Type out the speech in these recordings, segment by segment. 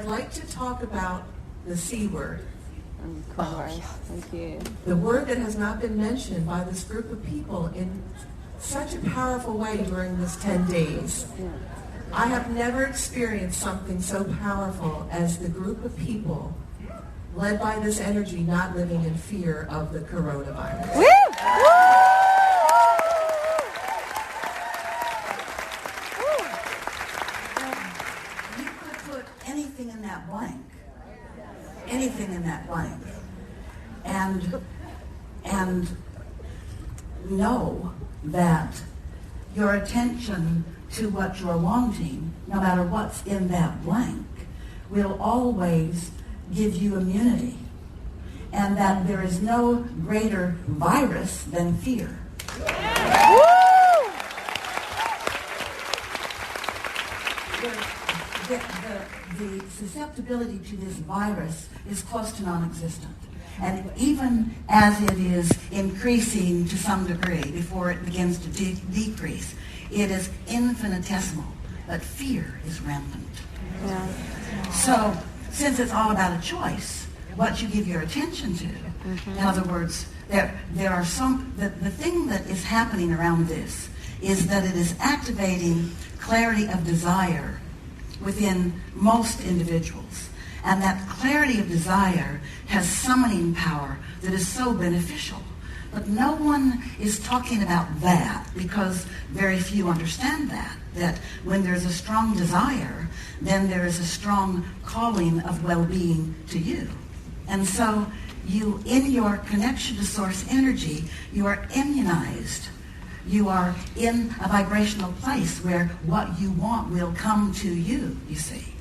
like to talk about the C word. Of course. Thank you. The word that has not been mentioned by this group of people in such a powerful way during this 10 days. Yeah. I have never experienced something so powerful as the group of people led by this energy not living in fear of the coronavirus. Woo! You could put anything in that blank. Anything in that blank. And know that your attention to what you're wanting, no matter what's in that blank, will always give you immunity. And that there is no greater virus than fear. The susceptibility to this virus is close to non-existent. And even as it is increasing to some degree before it begins to decrease, it is infinitesimal, but fear is rampant. Yeah. So, since it's all about a choice, what you give your attention to, in other words, there are some, the thing that is happening around this is that it is activating clarity of desire within most individuals. And that clarity of desire has summoning power that is so beneficial. But no one is talking about that because very few understand that when there's a strong desire, then there is a strong calling of well-being to you. And so you, in your connection to source energy, you are immunized. You are in a vibrational place where what you want will come to you, you see.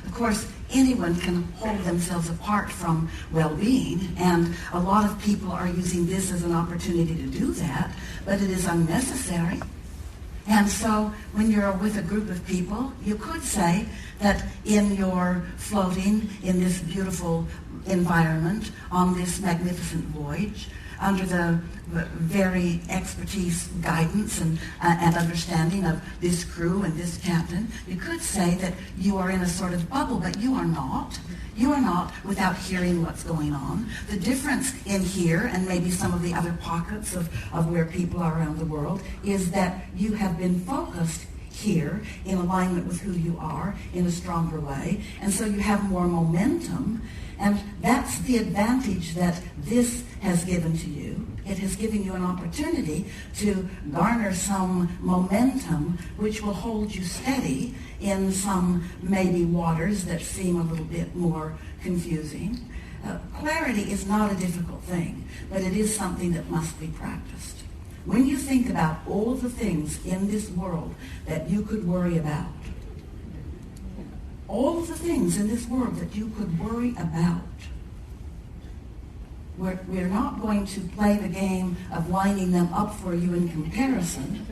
Of course, anyone can hold themselves apart from well-being, and a lot of people are using this as an opportunity to do that, but it is unnecessary. And so when you're with a group of people, you could say that in your floating in this beautiful environment on this magnificent voyage, under the very expertise, guidance, and understanding of this crew and this captain, you could say that you are in a sort of bubble, but you are not. You are not without hearing what's going on. The difference in here and maybe some of the other pockets of where people are around the world is that you have been focused here in alignment with who you are in a stronger way, and so you have more momentum. And that's the advantage that this has given to you. It has given you an opportunity to garner some momentum which will hold you steady in some maybe waters that seem a little bit more confusing. Clarity is not a difficult thing, but it is something that must be practiced. When you think about all the things in this world that you could worry about, all of the things in this world that you could worry about, we're not going to play the game of lining them up for you in comparison,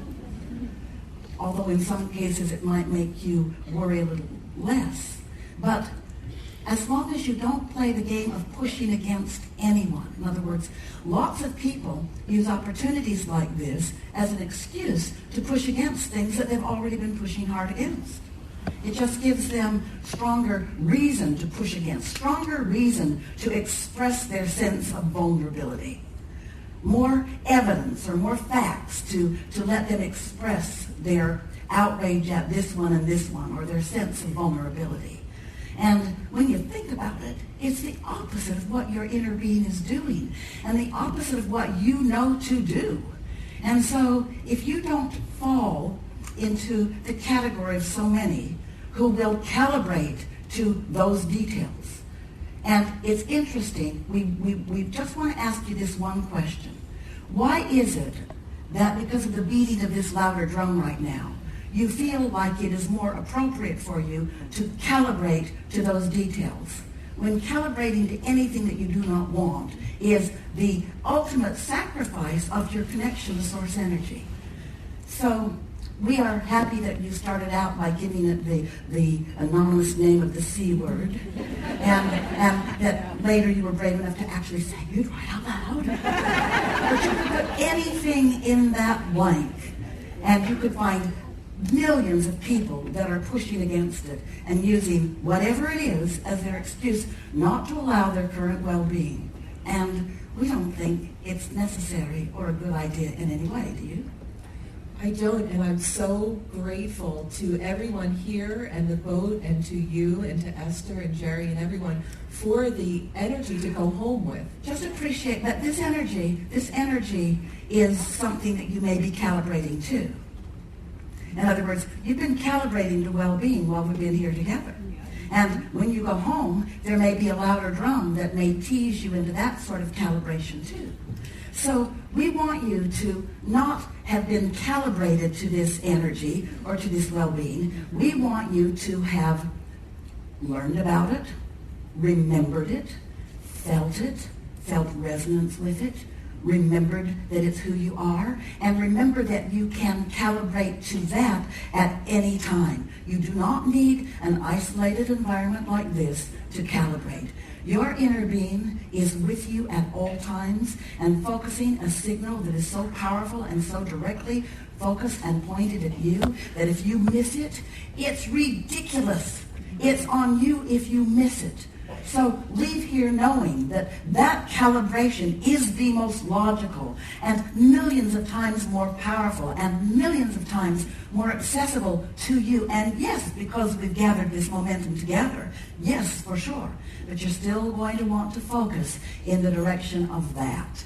although in some cases it might make you worry a little less. But as long as you don't play the game of pushing against anyone, in other words, lots of people use opportunities like this as an excuse to push against things that they've already been pushing hard against. It just gives them stronger reason to push against, stronger reason to express their sense of vulnerability. More evidence or more facts to let them express their outrage at this one and this one, or their sense of vulnerability. And when you think about it, it's the opposite of what your inner being is doing, and the opposite of what you know to do. And so if you don't fall into the category of so many who will calibrate to those details. And it's interesting, we just want to ask you this one question. Why is it that because of the beating of this louder drum right now, you feel like it is more appropriate for you to calibrate to those details, when calibrating to anything that you do not want is the ultimate sacrifice of your connection to source energy? So we are happy that you started out by giving it the anonymous name of the C word, and that later you were brave enough to actually say it right out loud. But you could put anything in that blank, and you could find millions of people that are pushing against it and using whatever it is as their excuse not to allow their current well-being. And we don't think it's necessary or a good idea in any way, do you? I don't, and I'm so grateful to everyone here and the boat and to you and to Esther and Jerry and everyone for the energy to go home with. Just appreciate that this energy is something that you may be calibrating to. In other words, you've been calibrating to well-being while we've been here together. And when you go home, there may be a louder drum that may tease you into that sort of calibration too. So we want you to not have been calibrated to this energy or to this well-being. We want you to have learned about it, remembered it, felt resonance with it, remembered that it's who you are, and remember that you can calibrate to that at any time. You do not need an isolated environment like this to calibrate. Your inner being is with you at all times and focusing a signal that is so powerful and so directly focused and pointed at you that if you miss it, it's ridiculous. It's on you if you miss it. So leave here knowing that that calibration is the most logical and millions of times more powerful and millions of times more accessible to you. And yes, because we've gathered this momentum together, yes, for sure. But you're still going to want to focus in the direction of that,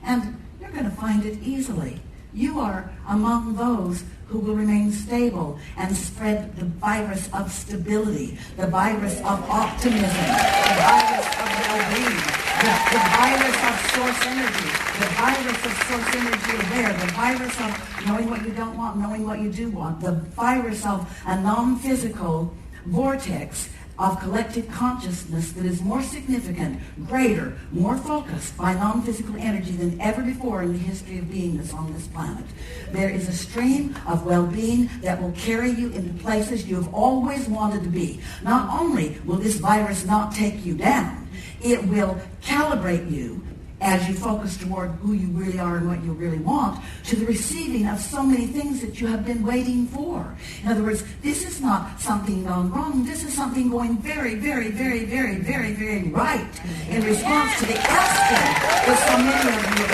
And you're going to find it easily. You are among those who will remain stable and spread the virus of stability, the virus of optimism, the virus of well-being, the virus of source energy, the virus of source energy aware, the virus of knowing what you don't want, knowing what you do want, the virus of a non-physical vortex of collective consciousness that is more significant, greater, more focused by non-physical energy than ever before in the history of beingness on this planet. There is a stream of well-being that will carry you into places you have always wanted to be. Not only will this virus not take you down, it will calibrate you as you focus toward who you really are and what you really want, to the receiving of so many things that you have been waiting for. In other words, this is not something gone wrong. This is something going very, very, very, very, very, very right in response to the esther that so many of you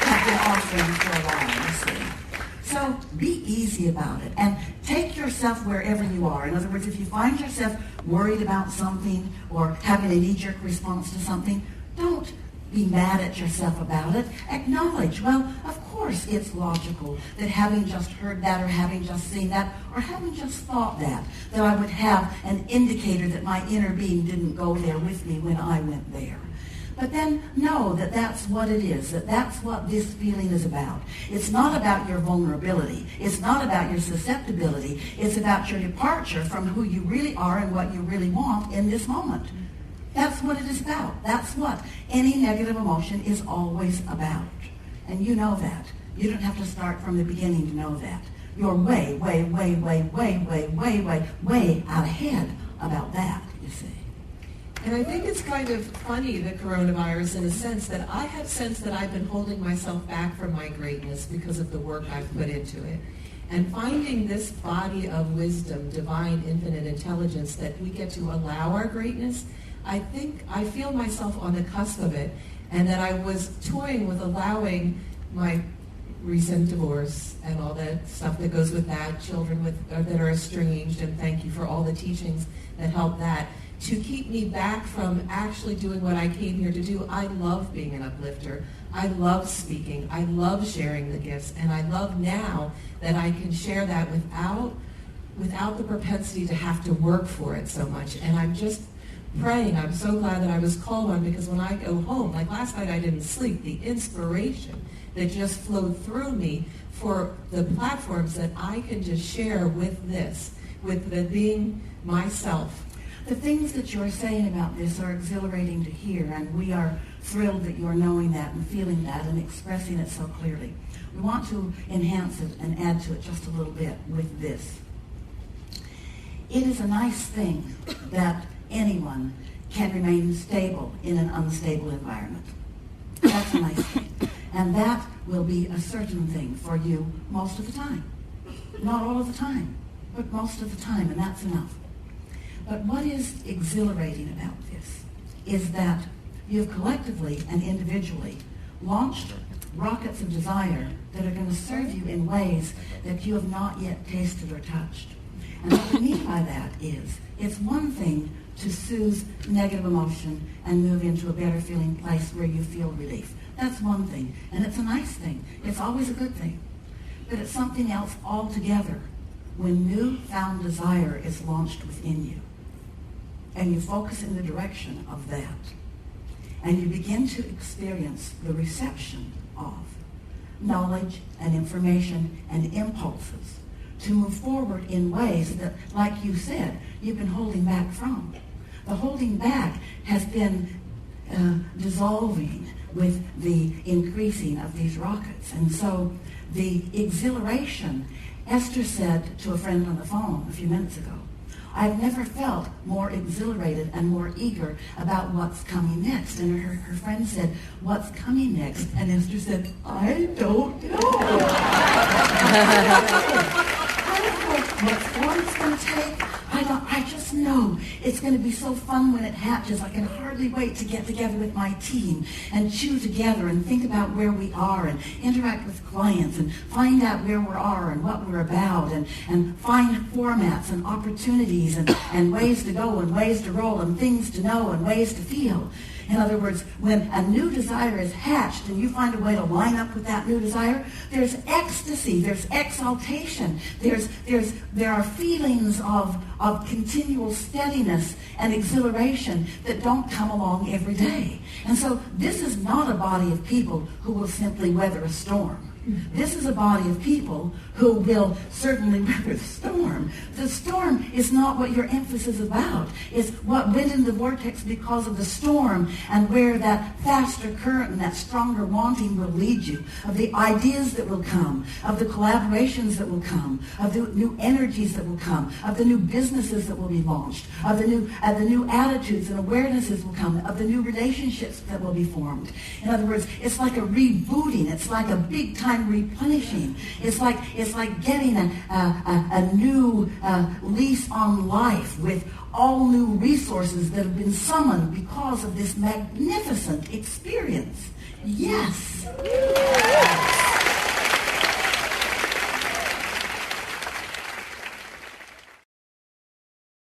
have been offering for a while, you see. So be easy about it and take yourself wherever you are. In other words, if you find yourself worried about something or having a knee-jerk response to something, don't be mad at yourself about it. Acknowledge, well, of course it's logical that having just heard that or having just seen that or having just thought that I would have an indicator that my inner being didn't go there with me when I went there. But then know that that's what it is, that that's what this feeling is about. It's not about your vulnerability. It's not about your susceptibility. It's about your departure from who you really are and what you really want in this moment. That's what it is about. That's what any negative emotion is always about. And you know that. You don't have to start from the beginning to know that. You're way, way, way, way, way, way, way, way, way out ahead about that, you see. And I think it's kind of funny, the coronavirus, in a sense that I have sensed that I've been holding myself back from my greatness because of the work I've put into it. And finding this body of wisdom, divine, infinite intelligence, that we get to allow our greatness, I feel myself on the cusp of it, and that I was toying with allowing my recent divorce and all that stuff that goes with that, children that are estranged, and thank you for all the teachings that help that, to keep me back from actually doing what I came here to do. I love being an uplifter. I love speaking. I love sharing the gifts, and I love now that I can share that without the propensity to have to work for it so much. And I'm just praying. I'm so glad that I was called on, because when I go home, like last night I didn't sleep, the inspiration that just flowed through me for the platforms that I can just share with this, with the being myself. The things that you're saying about this are exhilarating to hear, and we are thrilled that you're knowing that and feeling that and expressing it so clearly. We want to enhance it and add to it just a little bit with this. It is a nice thing that anyone can remain stable in an unstable environment. That's a nice thing. And that will be a certain thing for you most of the time. Not all of the time, but most of the time, and that's enough. But what is exhilarating about this is that you have collectively and individually launched rockets of desire that are going to serve you in ways that you have not yet tasted or touched. And what I mean by that is, it's one thing to soothe negative emotion and move into a better feeling place where you feel relief. That's one thing, and it's a nice thing. It's always a good thing. But it's something else altogether when newfound desire is launched within you, and you focus in the direction of that, and you begin to experience the reception of knowledge and information and impulses to move forward in ways that, like you said, you've been holding back from. The holding back has been dissolving with the increasing of these rockets. And so the exhilaration, Esther said to a friend on the phone a few minutes ago, I've never felt more exhilarated and more eager about what's coming next. And her friend said, what's coming next? And Esther said, I don't know. I don't know what form it's going to take. I just know it's going to be so fun when it hatches. I can hardly wait to get together with my team and chew together and think about where we are and interact with clients and find out where we are and what we're about and find formats and opportunities and ways to go and ways to roll and things to know and ways to feel. In other words, when a new desire is hatched and you find a way to line up with that new desire, there's ecstasy, there's exaltation, there are feelings of continual steadiness and exhilaration that don't come along every day. And so this is not a body of people who will simply weather a storm. This is a body of people who will certainly weather the storm. The storm is not what your emphasis is about. It's what went in the vortex because of the storm and where that faster current and that stronger wanting will lead you, of the ideas that will come, of the collaborations that will come, of the new energies that will come, of the new businesses that will be launched, of the new attitudes and awarenesses will come, of the new relationships that will be formed. In other words, it's like a rebooting. It's like a big time replenishing. It's like getting a new lease on life with all new resources that have been summoned because of this magnificent experience. Yes.